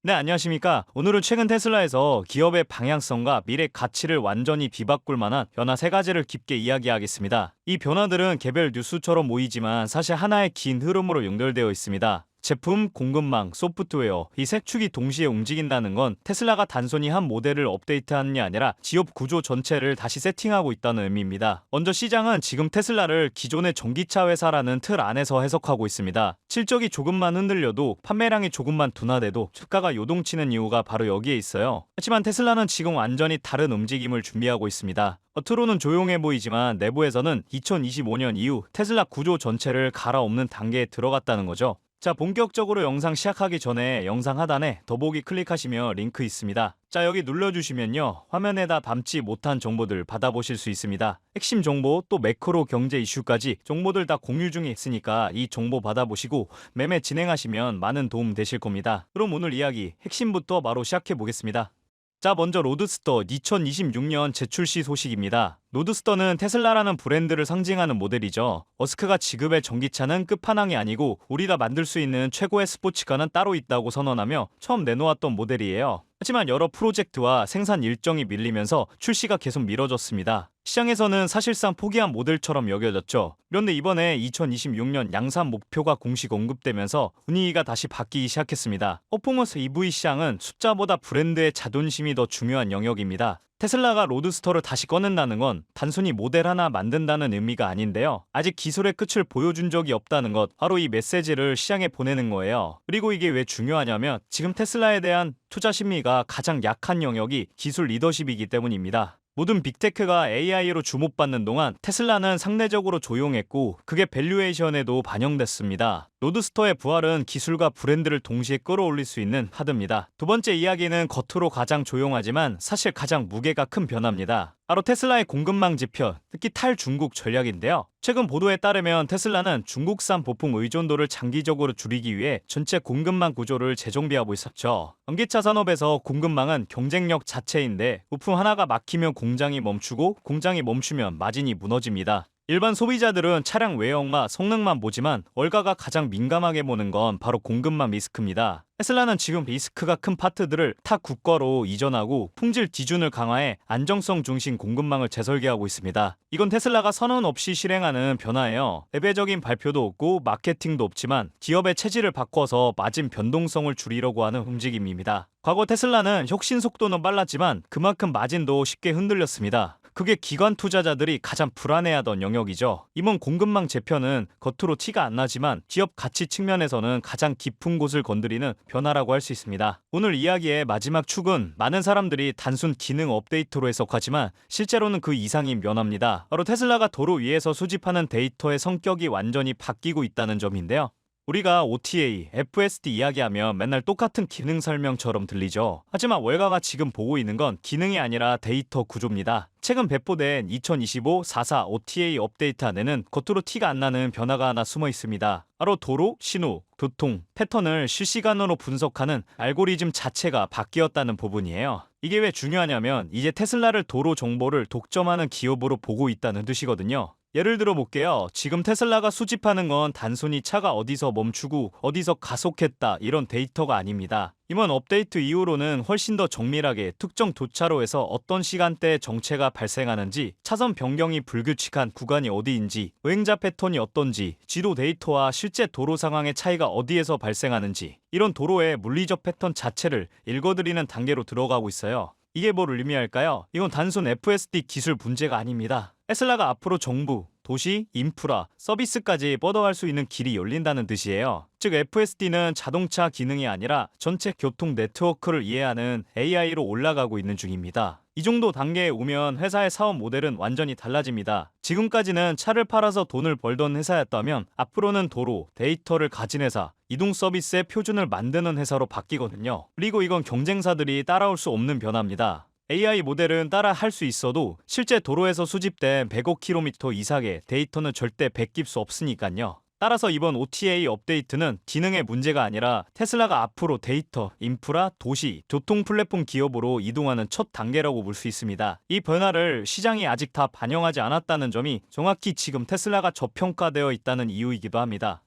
네, 안녕하십니까. 오늘은 최근 테슬라에서 기업의 방향성과 미래 가치를 완전히 뒤바꿀 만한 변화 세 가지를 깊게 이야기하겠습니다. 이 변화들은 개별 뉴스처럼 보이지만 사실 하나의 긴 흐름으로 연결되어 있습니다. 제품, 공급망, 소프트웨어 이 세 축이 동시에 움직인다는 건 테슬라가 단순히 한 모델을 업데이트하는 게 아니라 기업 구조 전체를 다시 세팅하고 있다는 의미입니다. 먼저 시장은 지금 테슬라를 기존의 전기차 회사라는 틀 안에서 해석하고 있습니다. 실적이 조금만 흔들려도 판매량이 조금만 둔화돼도 주가가 요동치는 이유가 바로 여기에 있어요. 하지만 테슬라는 지금 완전히 다른 움직임을 준비하고 있습니다. 겉으로는 조용해 보이지만 내부에서는 2025년 이후 테슬라 구조 전체를 갈아엎는 단계에 들어갔다는 거죠. 자, 본격적으로 영상 시작하기 전에 영상 하단에 더보기 클릭하시면 링크 있습니다. 자, 여기 눌러주시면요, 화면에다 담지 못한 정보들 받아보실 수 있습니다. 핵심 정보 또 매크로 경제 이슈까지 정보들 다 공유 중에 있으니까 이 정보 받아보시고 매매 진행하시면 많은 도움 되실 겁니다. 그럼 오늘 이야기 핵심부터 바로 시작해 보겠습니다. 자, 먼저 로드스터 2026년 재출시 소식입니다. 로드스터는 테슬라라는 브랜드를 상징하는 모델이죠. 머스크가 지급의 전기차는 끝판왕이 아니고 우리가 만들 수 있는 최고의 스포츠카는 따로 있다고 선언하며 처음 내놓았던 모델이에요. 하지만 여러 프로젝트와 생산 일정이 밀리면서 출시가 계속 미뤄졌습니다. 시장에서는 사실상 포기한 모델처럼 여겨졌죠. 그런데 이번에 2026년 양산 목표가 공식 언급되면서 분위기가 다시 바뀌기 시작했습니다. 퍼포먼스 EV 시장은 숫자보다 브랜드의 자존심이 더 중요한 영역입니다. 테슬라가 로드스터를 다시 꺼낸다는 건 단순히 모델 하나 만든다는 의미가 아닌데요. 아직 기술의 끝을 보여준 적이 없다는 것, 바로 이 메시지를 시장에 보내는 거예요. 그리고 이게 왜 중요하냐면 지금 테슬라에 대한 투자 심리가 가장 약한 영역이 기술 리더십이기 때문입니다. 모든 빅테크가 AI로 주목받는 동안 테슬라는 상대적으로 조용했고 그게 밸류에이션에도 반영됐습니다. 로드스터의 부활은 기술과 브랜드를 동시에 끌어올릴 수 있는 카드입니다. 두 번째 이야기는 겉으로 가장 조용하지만 사실 가장 무게가 큰 변화입니다. 바로 테슬라의 공급망 지표, 특히 탈중국 전략인데요. 최근 보도에 따르면 테슬라는 중국산 부품 의존도를 장기적으로 줄이기 위해 전체 공급망 구조를 재정비하고 있었죠. 전기차 산업에서 공급망은 경쟁력 자체인데 부품 하나가 막히면 공장이 멈추고 공장이 멈추면 마진이 무너집니다. 일반 소비자들은 차량 외형과 성능만 보지만 월가가 가장 민감하게 보는 건 바로 공급망 리스크입니다. 테슬라는 지금 리스크가 큰 파트들을 타 국가로 이전하고 품질 기준을 강화해 안정성 중심 공급망을 재설계하고 있습니다. 이건 테슬라가 선언 없이 실행하는 변화예요. 대외적인 발표도 없고 마케팅도 없지만 기업의 체질을 바꿔서 마진 변동성을 줄이려고 하는 움직임입니다. 과거 테슬라는 혁신 속도는 빨랐지만 그만큼 마진도 쉽게 흔들렸습니다. 그게 기관 투자자들이 가장 불안해하던 영역이죠. 이번 공급망 재편은 겉으로 티가 안 나지만 기업 가치 측면에서는 가장 깊은 곳을 건드리는 변화라고 할 수 있습니다. 오늘 이야기의 마지막 축은 많은 사람들이 단순 기능 업데이트로 해석하지만 실제로는 그 이상인 변화입니다. 바로 테슬라가 도로 위에서 수집하는 데이터의 성격이 완전히 바뀌고 있다는 점인데요. 우리가 OTA, FSD 이야기하면 맨날 똑같은 기능 설명처럼 들리죠. 하지만 월가가 지금 보고 있는 건 기능이 아니라 데이터 구조입니다. 최근 배포된 2025 44 OTA 업데이트 안에는 겉으로 티가 안 나는 변화가 하나 숨어 있습니다. 바로 도로, 신호, 교통, 패턴을 실시간으로 분석하는 알고리즘 자체가 바뀌었다는 부분이에요. 이게 왜 중요하냐면 이제 테슬라를 도로 정보를 독점하는 기업으로 보고 있다는 뜻이거든요. 예를 들어 볼게요. 지금 테슬라가 수집하는 건 단순히 차가 어디서 멈추고 어디서 가속했다 이런 데이터가 아닙니다. 이번 업데이트 이후로는 훨씬 더 정밀하게 특정 도차로에서 어떤 시간대에 정체가 발생하는지, 차선 변경이 불규칙한 구간이 어디인지, 여행자 패턴이 어떤지, 지도 데이터와 실제 도로 상황의 차이가 어디에서 발생하는지, 이런 도로의 물리적 패턴 자체를 읽어드리는 단계로 들어가고 있어요. 이게 뭘 의미할까요? 이건 단순 FSD 기술 문제가 아닙니다. 테슬라가 앞으로 정부, 도시, 인프라, 서비스까지 뻗어갈 수 있는 길이 열린다는 뜻이에요. 즉 FSD는 자동차 기능이 아니라 전체 교통 네트워크를 이해하는 AI로 올라가고 있는 중입니다. 이 정도 단계에 오면 회사의 사업 모델은 완전히 달라집니다. 지금까지는 차를 팔아서 돈을 벌던 회사였다면 앞으로는 도로, 데이터를 가진 회사, 이동 서비스의 표준을 만드는 회사로 바뀌거든요. 그리고 이건 경쟁사들이 따라올 수 없는 변화입니다. AI 모델은 따라 할 수 있어도 실제 도로에서 수집된 105km 이상의 데이터는 절대 베낄 수 없으니까요. 따라서 이번 OTA 업데이트는 기능의 문제가 아니라 테슬라가 앞으로 데이터, 인프라, 도시, 교통 플랫폼 기업으로 이동하는 첫 단계라고 볼 수 있습니다. 이 변화를 시장이 아직 다 반영하지 않았다는 점이 정확히 지금 테슬라가 저평가되어 있다는 이유이기도 합니다.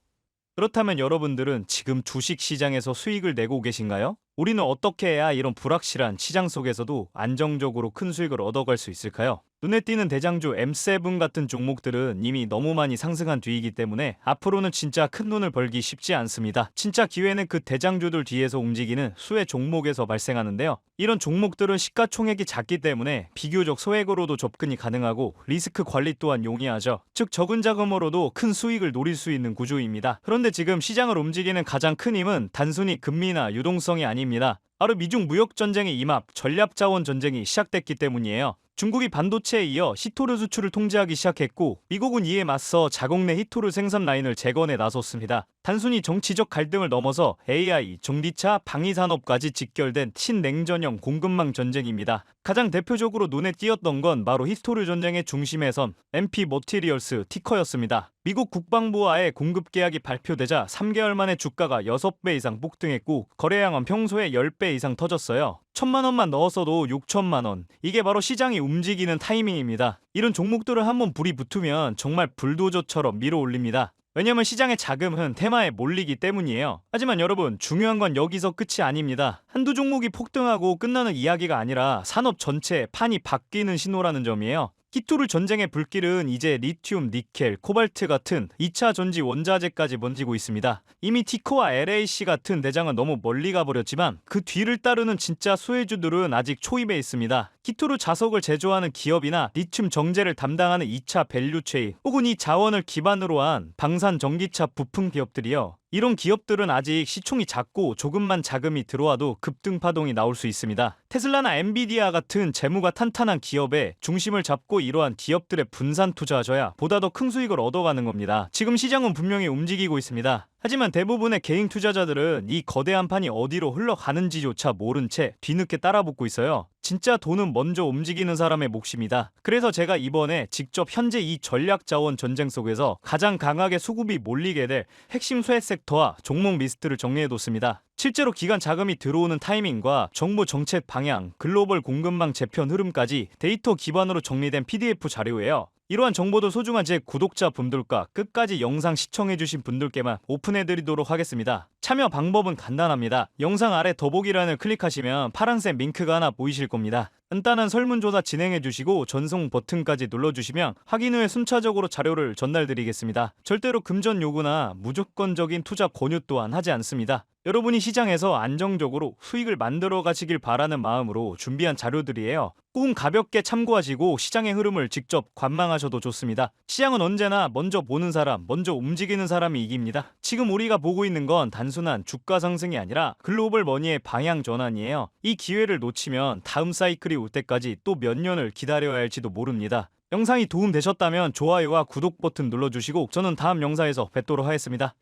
그렇다면 여러분들은 지금 주식 시장에서 수익을 내고 계신가요? 우리는 어떻게 해야 이런 불확실한 시장 속에서도 안정적으로 큰 수익을 얻어갈 수 있을까요? 눈에 띄는 대장주 M7 같은 종목들은 이미 너무 많이 상승한 뒤이기 때문에 앞으로는 진짜 큰 돈을 벌기 쉽지 않습니다. 진짜 기회는 그 대장주들 뒤에서 움직이는 수혜 종목에서 발생하는데요. 이런 종목들은 시가총액이 작기 때문에 비교적 소액으로도 접근이 가능하고 리스크 관리 또한 용이하죠. 즉 적은 자금으로도 큰 수익을 노릴 수 있는 구조입니다. 그런데 지금 시장을 움직이는 가장 큰 힘은 단순히 금리나 유동성이 아닙니다. 바로 미중 무역 전쟁의 임합, 전략 자원 전쟁이 시작됐기 때문이에요. 중국이 반도체에 이어 히토르 수출을 통제하기 시작했고 미국은 이에 맞서 자국 내 히토르 생산 라인을 재건에 나섰습니다. 단순히 정치적 갈등을 넘어서 AI, 전기차, 방위산업까지 직결된 신냉전형 공급망 전쟁입니다. 가장 대표적으로 눈에 띄었던 건 바로 히토르 전쟁의 중심에 선 MP 머티리얼스 티커였습니다. 미국 국방부와의 공급 계약이 발표되자 3개월 만에 주가가 6배 이상 폭등했고 거래량은 평소에 10배 이상 터졌어요. 1,000만 원만 넣었어도 6천만 원. 이게 바로 시장이 움직이는 타이밍입니다. 이런 종목들을 한번 불이 붙으면 정말 불도저처럼 밀어올립니다. 왜냐면 시장의 자금은 테마에 몰리기 때문이에요. 하지만 여러분, 중요한 건 여기서 끝이 아닙니다. 한두 종목이 폭등하고 끝나는 이야기가 아니라 산업 전체의 판이 바뀌는 신호라는 점이에요. 히토르 전쟁의 불길은 이제 리튬, 니켈, 코발트 같은 2차 전지 원자재까지 번지고 있습니다. 이미 티코와 LAC 같은 대장은 너무 멀리 가버렸지만 그 뒤를 따르는 진짜 수혜주들은 아직 초입에 있습니다. 히토르 자석을 제조하는 기업이나 리튬 정제를 담당하는 2차 밸류체인 혹은 이 자원을 기반으로 한 방산 전기차 부품 기업들이요. 이런 기업들은 아직 시총이 작고 조금만 자금이 들어와도 급등 파동이 나올 수 있습니다. 테슬라나 엔비디아 같은 재무가 탄탄한 기업에 중심을 잡고 이러한 기업들의 분산 투자하셔야 보다 더 큰 수익을 얻어가는 겁니다. 지금 시장은 분명히 움직이고 있습니다. 하지만 대부분의 개인 투자자들은 이 거대한 판이 어디로 흘러가는지조차 모른 채 뒤늦게 따라붙고 있어요. 진짜 돈은 먼저 움직이는 사람의 몫입니다. 그래서 제가 이번에 직접 현재 이 전략 자원 전쟁 속에서 가장 강하게 수급이 몰리게 될 핵심 수혜 섹터와 종목 리스트를 정리해뒀습니다. 실제로 기관 자금이 들어오는 타이밍과 정부 정책 방향, 글로벌 공급망 재편 흐름까지 데이터 기반으로 정리된 PDF 자료예요. 이러한 정보도 소중한 제 구독자분들과 끝까지 영상 시청해주신 분들께만 오픈해드리도록 하겠습니다. 참여 방법은 간단합니다. 영상 아래 더보기란을 클릭하시면 파란색 링크가 하나 보이실 겁니다. 간단한 설문조사 진행해주시고 전송 버튼까지 눌러주시면 확인 후에 순차적으로 자료를 전달드리겠습니다. 절대로 금전 요구나 무조건적인 투자 권유 또한 하지 않습니다. 여러분이 시장에서 안정적으로 수익을 만들어 가시길 바라는 마음으로 준비한 자료들이에요. 꼭 가볍게 참고하시고 시장의 흐름을 직접 관망하셔도 좋습니다. 시장은 언제나 먼저 보는 사람, 먼저 움직이는 사람이 이깁니다. 지금 우리가 보고 있는 건 단순한 주가 상승이 아니라 글로벌 머니의 방향 전환이에요. 이 기회를 놓치면 다음 사이클이 올 때까지 또 몇 년을 기다려야 할지도 모릅니다. 영상이 도움되셨다면 좋아요와 구독 버튼 눌러주시고 저는 다음 영상에서 뵙도록 하겠습니다.